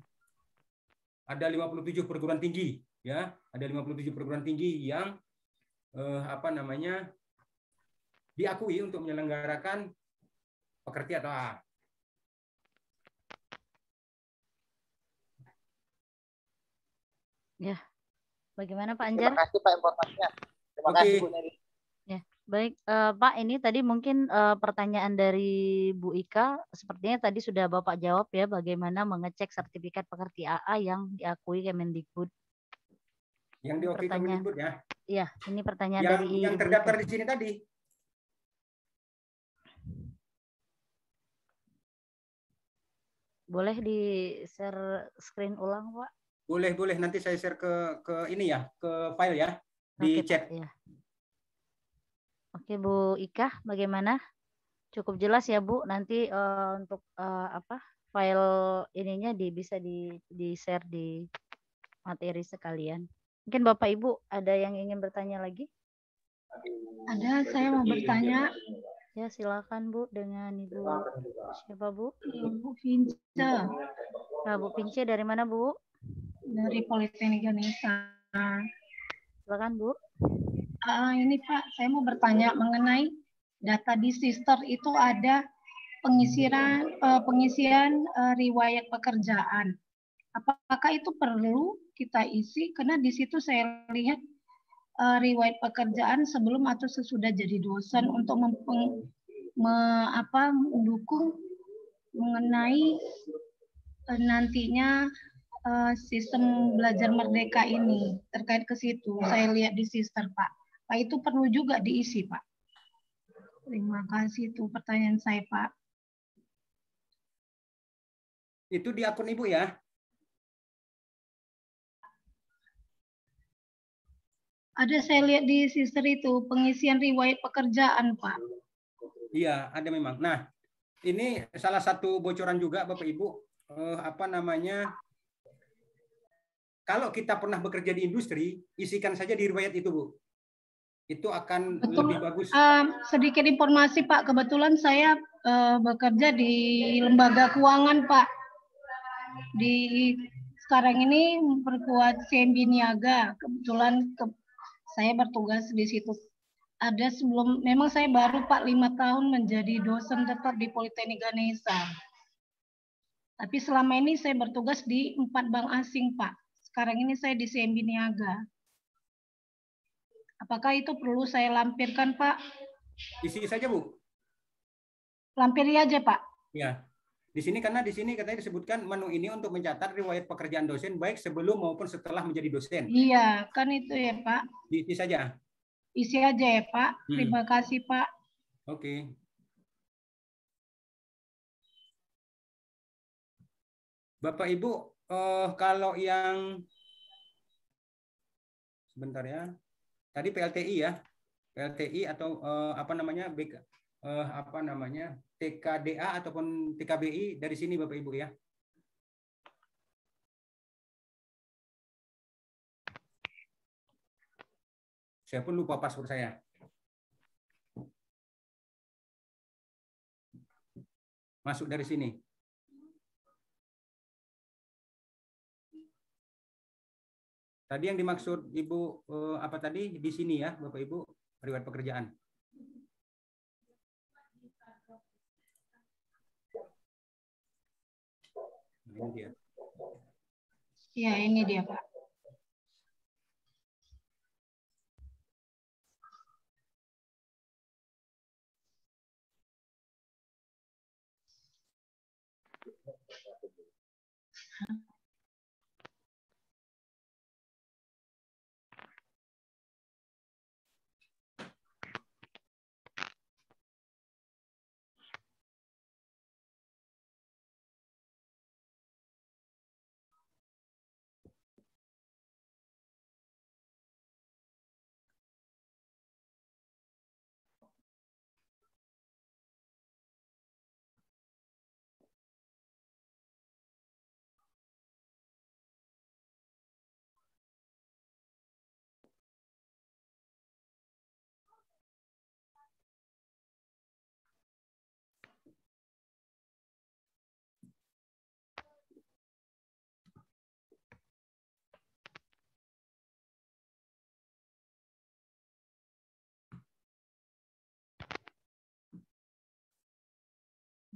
57 perguruan tinggi, ya. Ada 57 perguruan tinggi yang diakui untuk menyelenggarakan pekerti atau AA. Ya, bagaimana Pak Anjar? Terima kasih Pak informasinya. Terima kasih Bu Neri. Ya, baik Pak, ini tadi mungkin pertanyaan dari Bu Ika, sepertinya tadi sudah Bapak jawab ya, bagaimana mengecek sertifikat pekerti AA yang diakui Kemendikbud. Yang di oke Kemendikbud ya. Iya, ini pertanyaan Yang, dari yang Ibu terdaftar Ika. di sini tadi. Boleh di-share screen ulang, Pak? Boleh. Nanti saya share ke ini ya, ke file ya di Oke, chat. Pak, ya. Oke, Bu Ika, bagaimana? Cukup jelas ya, Bu. Nanti untuk file ininya bisa di-share di materi sekalian. Mungkin Bapak Ibu ada yang ingin bertanya lagi? Ada, saya mau bertanya. Ya, silakan Bu dengan Ibu siapa, Bu? Ibu Vince. Nah, Bu Pince dari mana, Bu? Dari Politeknik Indonesia. Silakan, Bu. Ini Pak, saya mau bertanya mengenai data di Sister itu ada pengisian riwayat pekerjaan. Apakah itu perlu kita isi? Karena di situ saya lihat riwayat pekerjaan sebelum atau sesudah jadi dosen untuk mendukung mengenai nantinya sistem belajar merdeka ini terkait ke situ. Saya lihat di Sister, Pak. Pak, itu perlu juga diisi, Pak. Terima kasih, itu pertanyaan saya, Pak. Itu di akun Ibu ya? Ada, saya lihat di Sister itu pengisian riwayat pekerjaan, Pak. Iya, ada memang. Nah, ini salah satu bocoran juga Bapak Ibu, kalau kita pernah bekerja di industri, isikan saja di riwayat itu, Bu. Itu akan lebih bagus. Sedikit informasi, Pak. Kebetulan saya bekerja di lembaga keuangan, Pak. Sekarang ini memperkuat CMB Niaga. Kebetulan saya bertugas di situ. Memang saya baru Pak 5 tahun menjadi dosen tetap di Politeknik Ganesha. Tapi selama ini saya bertugas di 4 bank asing, Pak. Sekarang ini saya di CMB Niaga. Apakah itu perlu saya lampirkan, Pak? Isi saja, Bu. Lampiri aja, Pak. Ya. Di sini karena di sini katanya disebutkan menu ini untuk mencatat riwayat pekerjaan dosen baik sebelum maupun setelah menjadi dosen. Iya, kan itu ya, Pak. Diisi saja. Isi aja ya, Pak. Terima kasih, Pak. Oke. Bapak Ibu, kalau yang sebentar ya. Tadi PLTI ya. PLTI atau TKDA ataupun TKBI dari sini Bapak Ibu ya. Saya pun lupa password saya. Masuk dari sini. Tadi yang dimaksud Ibu apa tadi di sini ya Bapak Ibu, riwayat pekerjaan. Ini dia. Ya, ini dia, Pak.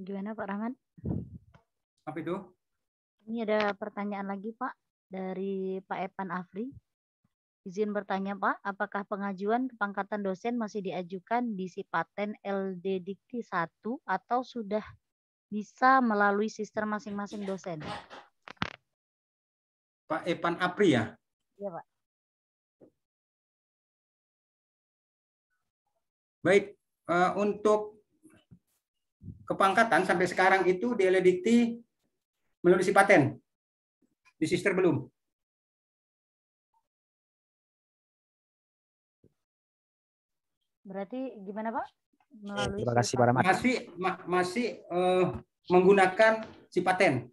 Gimana Pak Rahman? Apa itu? Ini ada pertanyaan lagi Pak dari Pak Epan Afri. Izin bertanya Pak, apakah pengajuan kepangkatan dosen masih diajukan di Sipaten LD Dikti 1 atau sudah bisa melalui sistem masing-masing dosen? Pak Epan Afri ya? Iya Pak. Baik, untuk kepangkatan sampai sekarang itu di Eledikti melalui si paten. Di Sister belum. Berarti gimana Pak? Melalui Terima kasih Pak Rahmat. Masih menggunakan si paten.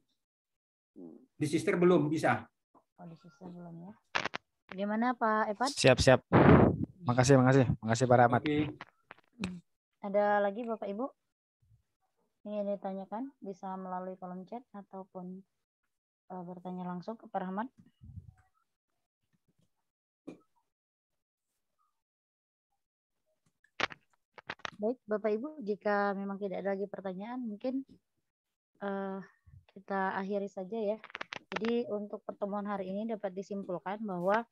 Di Sister belum bisa. Oh, di Sister belum ya. Gimana Pak Evan? Siap. Makasih Pak Rahmat. Oke. Ada lagi Bapak Ibu ingin ditanyakan, bisa melalui kolom chat ataupun bertanya langsung ke Pak Rahmat. Baik Bapak Ibu, jika memang tidak ada lagi pertanyaan, mungkin kita akhiri saja ya. Jadi untuk pertemuan hari ini dapat disimpulkan bahwa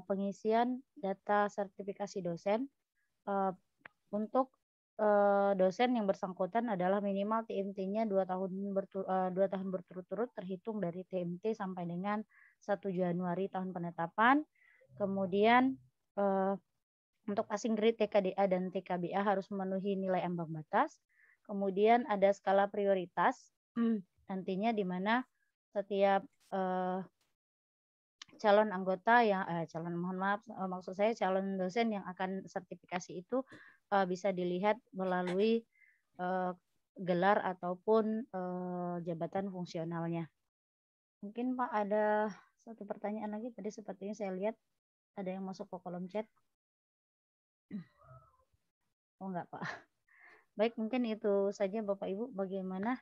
pengisian data sertifikasi dosen untuk dosen yang bersangkutan adalah minimal TMT-nya 2 tahun berturut-turut terhitung dari TMT sampai dengan 1 Januari tahun penetapan. Kemudian untuk passing grade TKDA dan TKBA harus memenuhi nilai ambang batas. Kemudian ada skala prioritas nantinya di mana setiap calon anggota yang maksud saya calon dosen yang akan sertifikasi itu bisa dilihat melalui gelar ataupun jabatan fungsionalnya. Mungkin Pak ada satu pertanyaan lagi, tadi sepertinya saya lihat ada yang masuk ke kolom chat. Oh enggak Pak. Baik, mungkin itu saja Bapak Ibu. Bagaimana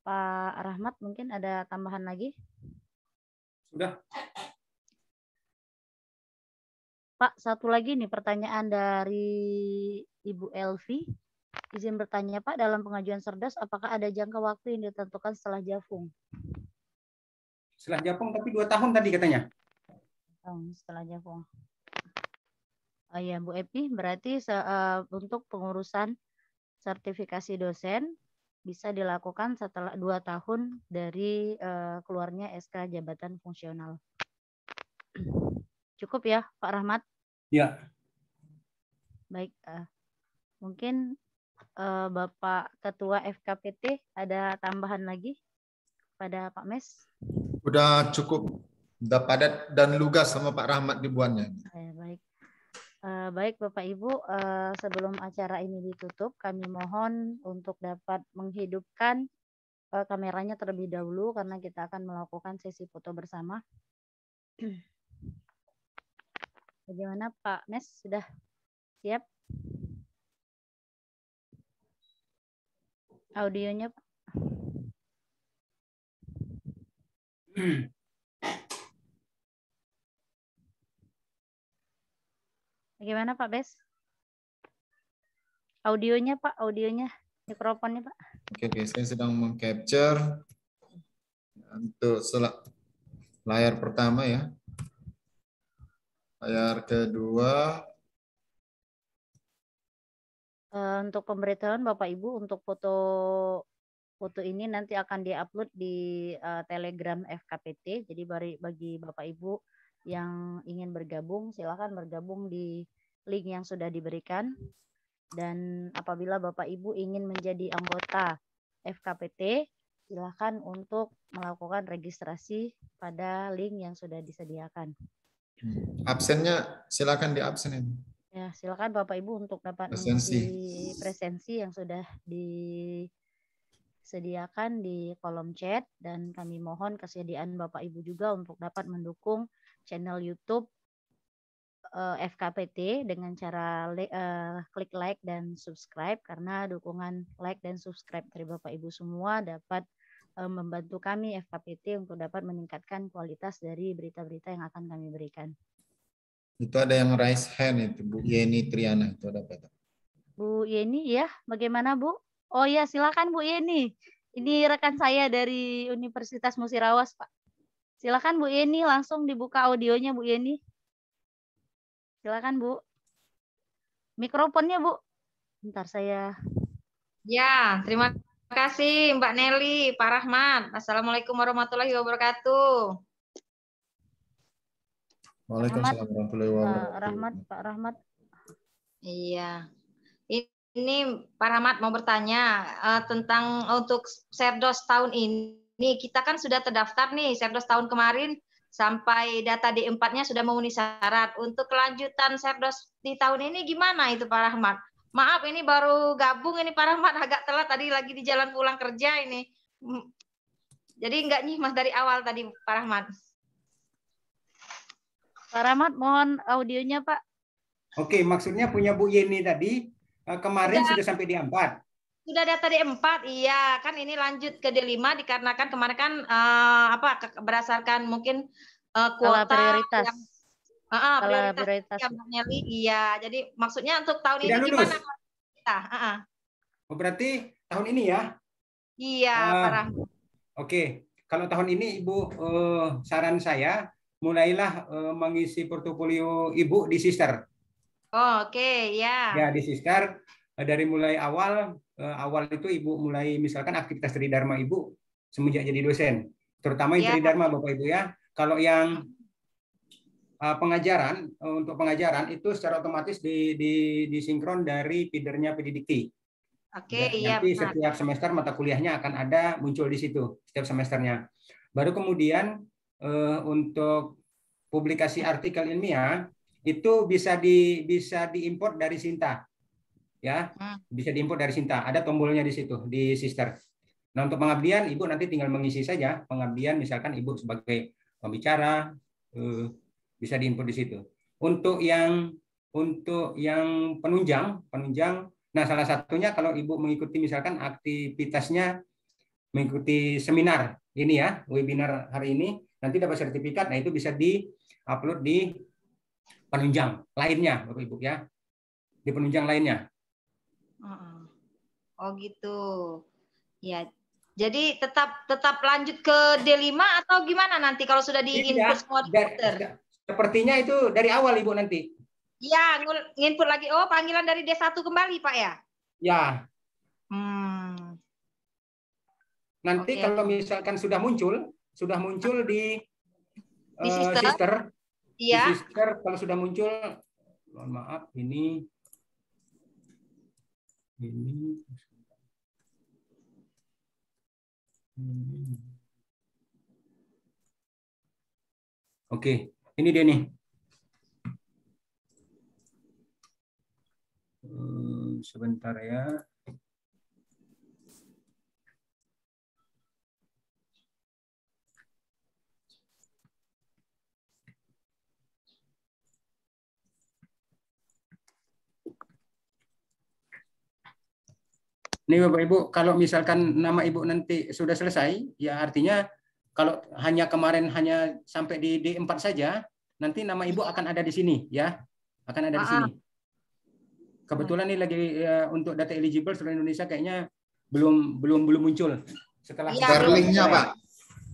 Pak Rahmat, mungkin ada tambahan lagi? Sudah. Pak, satu lagi nih pertanyaan dari Ibu Elvi. Izin bertanya Pak, dalam pengajuan Serdas apakah ada jangka waktu yang ditentukan setelah Jafung? Setelah Jafung tapi 2 tahun tadi katanya. Setelah Jafung. Oh ya Bu Epi, berarti untuk pengurusan sertifikasi dosen bisa dilakukan setelah 2 tahun dari keluarnya SK jabatan fungsional. Cukup ya Pak Rahmat? Ya. Baik, mungkin Bapak Ketua FKPT ada tambahan lagi pada Pak Mes? Udah cukup, udah padat dan lugas sama Pak Rahmat dibuatnya. Baik. Baik Bapak Ibu, sebelum acara ini ditutup, kami mohon untuk dapat menghidupkan kameranya terlebih dahulu karena kita akan melakukan sesi foto bersama. Bagaimana Pak Mes, sudah siap? Audionya Pak. Bagaimana Pak Bes? Audionya Pak, audionya, mikrofonnya Pak. Oke, saya sedang meng-capture untuk layar pertama ya. Layar kedua. Untuk pemberitahuan Bapak Ibu, untuk foto ini nanti akan diupload di Telegram FKPT. Jadi bagi Bapak Ibu yang ingin bergabung, silakan bergabung di link yang sudah diberikan. Dan apabila Bapak Ibu ingin menjadi anggota FKPT, silakan untuk melakukan registrasi pada link yang sudah disediakan. Absennya silakan di absen. Ya, silakan Bapak Ibu untuk dapat mengisi presensi yang sudah disediakan di kolom chat, dan kami mohon kesediaan Bapak Ibu juga untuk dapat mendukung channel YouTube FKPT dengan cara klik like dan subscribe, karena dukungan like dan subscribe dari Bapak Ibu semua dapat membantu kami FKPT untuk dapat meningkatkan kualitas dari berita-berita yang akan kami berikan. Itu ada yang raise hand itu, Bu Yeni Triana, itu ada apa? Bu Yeni ya, bagaimana Bu? Oh ya, silakan Bu Yeni. Ini rekan saya dari Universitas Musirawas, Pak. Silakan Bu Yeni, langsung dibuka audionya Bu Yeni. Silakan Bu. Mikrofonnya Bu. Bentar saya. Ya, terima kasih Mbak Nelly, Pak Rahmat. Assalamualaikum warahmatullahi wabarakatuh. Waalaikumsalam warahmatullahi wabarakatuh. Pak Rahmat. Iya. ini Pak Rahmat mau bertanya tentang untuk Serdos tahun ini. Kita kan sudah terdaftar nih Serdos tahun kemarin sampai data D4-nya sudah memenuhi syarat. Untuk kelanjutan Serdos di tahun ini gimana itu Pak Rahmat? Maaf ini baru gabung ini Pak Rahmat, agak telat tadi lagi di jalan pulang kerja ini. Jadi nggak nyimak dari awal tadi Pak Rahmat. Pak Rahmat mohon audionya Pak. Oke, maksudnya punya Bu Yeni tadi kemarin sudah sampai di 4. Sudah data D4, iya. Kan ini lanjut ke D5 dikarenakan kemarin kan berdasarkan mungkin kuota prioritas. Yang, prioritas yang Nelly, iya. Jadi maksudnya untuk tahun tidak ini lulus. gimana? Oh, berarti tahun ini ya? Iya, Pak Rahmat. Oke, kalau tahun ini Ibu saran saya mulailah mengisi portofolio Ibu di Sister. Oh, oke, ya. Ya, di Sister dari mulai awal itu Ibu mulai misalkan aktivitas Tridharma Ibu semenjak jadi dosen, terutama yang Tridharma Bapak Ibu ya. Kalau yang pengajaran, untuk pengajaran itu secara otomatis disinkron dari feedernya Pedidikti. Oke, iya. Nanti setiap semester mata kuliahnya akan ada muncul di situ setiap semesternya. Baru kemudian untuk publikasi artikel ilmiah itu bisa diimport dari Sinta, ya, bisa diimport dari Sinta. Ada tombolnya di situ di Sister. Nah untuk pengabdian Ibu nanti tinggal mengisi saja pengabdian, misalkan Ibu sebagai pembicara bisa diimport di situ. Untuk yang penunjang, nah salah satunya kalau Ibu mengikuti misalkan aktivitasnya mengikuti seminar ini ya, webinar hari ini, nanti dapat sertifikat. Nah itu bisa di-upload di penunjang lainnya, Bapak Ibu ya, di penunjang lainnya. Oh gitu, ya. Jadi tetap lanjut ke D5 atau gimana nanti kalau sudah di-input semua di komputer? Sepertinya itu dari awal Ibu nanti. Iya, nginput lagi. Oh, panggilan dari D1 kembali Pak ya? Ya. Nanti kalau misalkan sudah muncul di Sister. Iya. Di Sister kalau sudah muncul, mohon maaf, ini. Oke, ini dia nih. Sebentar ya. Ini Bapak Ibu, kalau misalkan nama Ibu nanti sudah selesai, ya artinya kalau hanya sampai di D4 saja, nanti nama Ibu akan ada di sini ya. Akan ada di sini. Kebetulan ini lagi untuk data eligible seluruh Indonesia kayaknya belum muncul. Setelah share linknya Pak.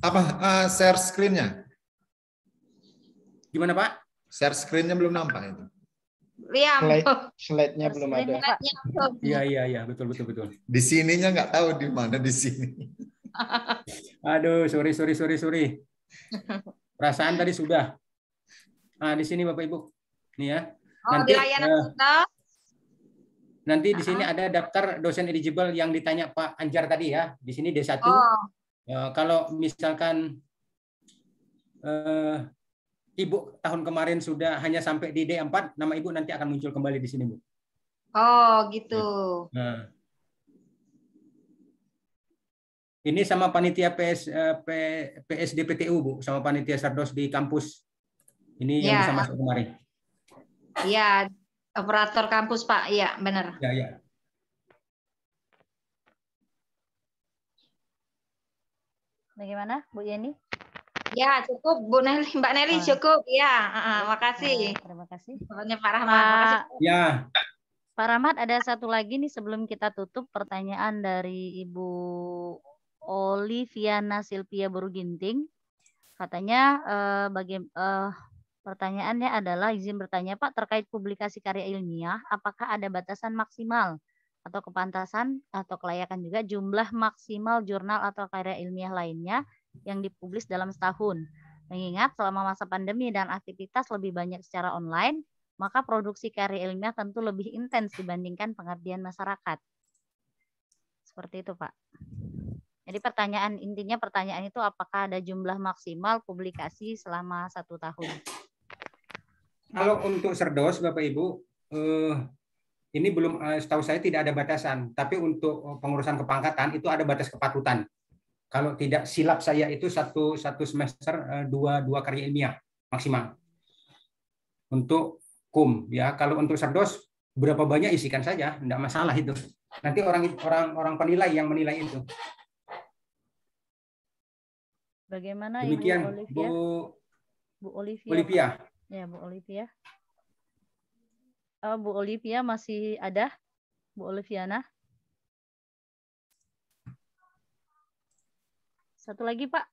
Apa share screen-nya? Gimana Pak? Share screen-nya belum nampak itu. Slide-nya belum ada. Iya, betul. Di sininya nggak tahu di mana di sini. Aduh, sorry. Perasaan tadi sudah. Nah, di sini Bapak Ibu. Nih ya. Nanti di sini ada daftar dosen eligible yang ditanya Pak Anjar tadi ya. Di sini D1. Kalau misalkan Ibu tahun kemarin sudah hanya sampai di D4, nama Ibu nanti akan muncul kembali di sini, Bu. Oh, gitu. Nah. Ini sama panitia PSDPTU, Bu, sama panitia Serdos di kampus. Ini yang bisa masuk kemarin. Iya, operator kampus, Pak. Iya, benar. Ya. Bagaimana, Bu Yeni? Ya, cukup Bu Nelly, Mbak Nelly cukup. Ya, makasih. Terima kasih. Pak Rahmat, makasih. Ya. Pak Rahmat, ada satu lagi nih sebelum kita tutup, pertanyaan dari Ibu Oliviana Silvia Buruginting. Katanya pertanyaannya adalah izin bertanya Pak terkait publikasi karya ilmiah, apakah ada batasan maksimal atau kepantasan atau kelayakan juga jumlah maksimal jurnal atau karya ilmiah lainnya yang dipublis dalam setahun. Mengingat selama masa pandemi dan aktivitas lebih banyak secara online, maka produksi karya ilmiah tentu lebih intens dibandingkan pengabdian masyarakat. Seperti itu, Pak. Jadi intinya pertanyaan itu apakah ada jumlah maksimal publikasi selama 1 tahun? Kalau untuk Serdos, Bapak Ibu, ini belum, setahu saya tidak ada batasan. Tapi untuk pengurusan kepangkatan itu ada batas kepatutan. Kalau tidak silap saya itu satu semester dua karya ilmiah maksimal. Untuk KUM ya, kalau untuk Serdos berapa banyak isikan saja, tidak masalah itu. Nanti orang penilai yang menilai itu. Bagaimana Demikian, Ibu Olivia? Bu Olivia. Ya, Bu Olivia. Bu Olivia masih ada? Bu Oliviana? Satu lagi, Pak.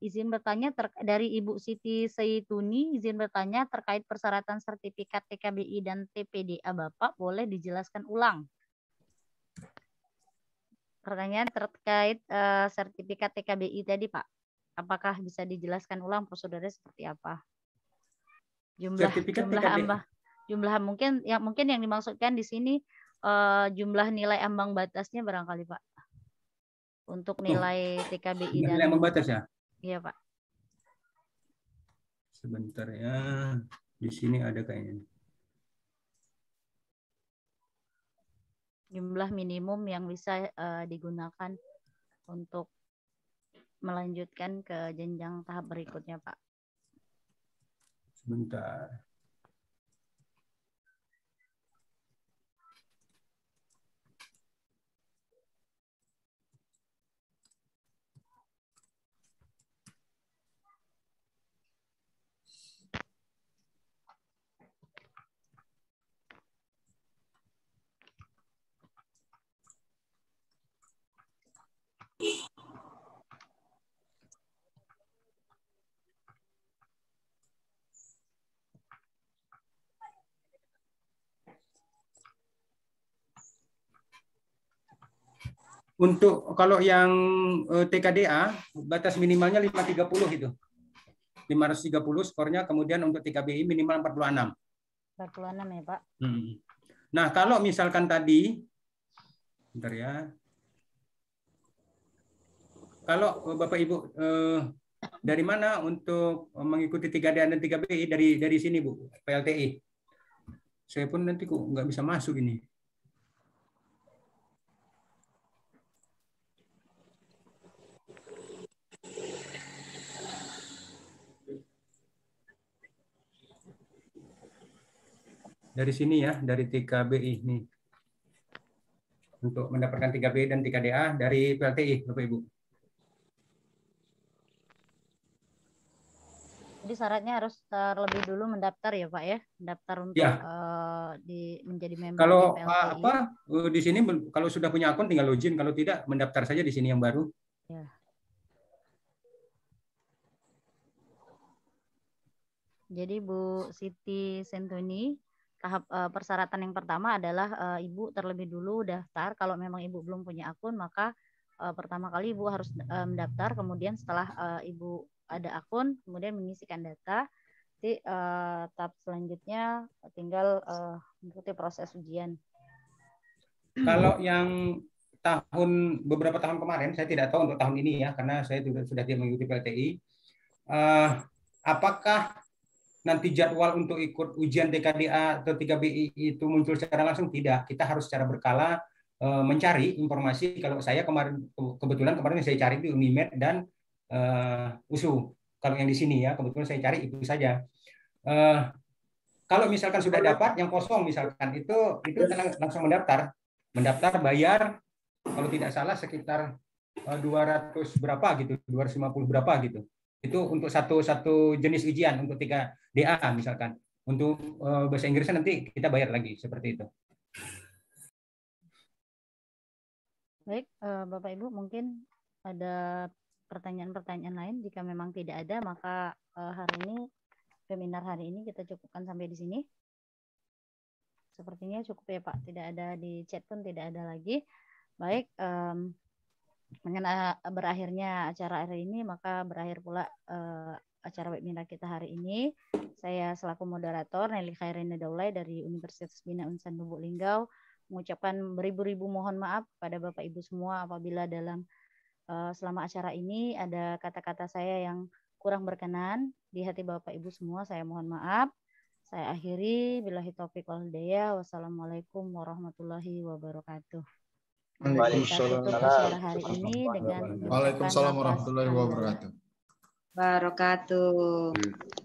Izin bertanya dari Ibu Siti Seituni, izin bertanya terkait persyaratan sertifikat TKBI dan TPDA Bapak, boleh dijelaskan ulang? Pertanyaan terkait sertifikat TKBI tadi, Pak. Apakah bisa dijelaskan ulang prosedurnya seperti apa? Jumlah mungkin yang dimaksudkan di sini jumlah nilai ambang batasnya barangkali, Pak. Untuk nilai TKBI dan nilai ambang batas ya? Iya, Pak. Sebentar ya. Di sini ada kayaknya. Jumlah minimum yang bisa digunakan untuk melanjutkan ke jenjang tahap berikutnya, Pak. Sebentar. Untuk kalau yang TKDA batas minimalnya 530 itu. 530 skornya, kemudian untuk TKBI minimal 46. 46 ya, Pak. Nah, kalau misalkan tadi bentar ya. Kalau Bapak Ibu dari mana untuk mengikuti 3DA dan 3BI dari sini, Bu, PLTI. Saya pun nanti kok nggak bisa masuk ini. Dari sini ya, dari 3BI ini. Untuk mendapatkan 3BI dan 3DA dari PLTI, Bapak Ibu. Jadi syaratnya harus terlebih dulu mendaftar ya, Pak ya, mendaftar untuk ya. menjadi member kalau di PLTI. Di sini kalau sudah punya akun tinggal login, kalau tidak mendaftar saja di sini yang baru. Ya. Jadi Bu Siti Sentuni, tahap persyaratan yang pertama adalah Ibu terlebih dulu daftar. Kalau memang Ibu belum punya akun, maka pertama kali Ibu harus mendaftar. Kemudian setelah Ibu ada akun, kemudian mengisikan data. Jadi tahap selanjutnya tinggal mengikuti proses ujian. Kalau yang beberapa tahun kemarin, saya tidak tahu untuk tahun ini ya, karena saya juga sudah tidak mengikuti PLTI. Apakah nanti jadwal untuk ikut ujian TKDA atau 3BI itu muncul secara langsung? Tidak. Kita harus secara berkala mencari informasi. Kalau saya kebetulan kemarin saya cari di Unimed dan USU. Kalau yang di sini ya, kebetulan saya cari itu saja. Kalau misalkan sudah dapat yang kosong misalkan itu langsung mendaftar bayar, kalau tidak salah sekitar 200 berapa gitu, 250 berapa gitu. Itu untuk satu jenis ujian untuk 3DA misalkan. Untuk bahasa Inggrisnya nanti kita bayar lagi seperti itu. Baik, Bapak Ibu, mungkin ada pertanyaan-pertanyaan lain. Jika memang tidak ada, maka webinar hari ini kita cukupkan sampai di sini. Sepertinya cukup ya, Pak. Tidak ada di chat pun tidak ada lagi. Baik, dengan berakhirnya acara hari ini, maka berakhir pula acara webinar kita hari ini. Saya selaku moderator Nelly Khairina Daulay dari Universitas Bina Unsan Lubuk Linggau mengucapkan beribu-ribu mohon maaf pada Bapak Ibu semua apabila dalam selama acara ini ada kata-kata saya yang kurang berkenan di hati Bapak Ibu semua. Saya mohon maaf. Saya akhiri, billahi taufiq wal hidayah. Wassalamualaikum warahmatullahi wabarakatuh. Waalaikumsalam. Kita tutup acara hari ini dengan Waalaikumsalam warahmatullahi wabarakatuh. Wabarakatuh.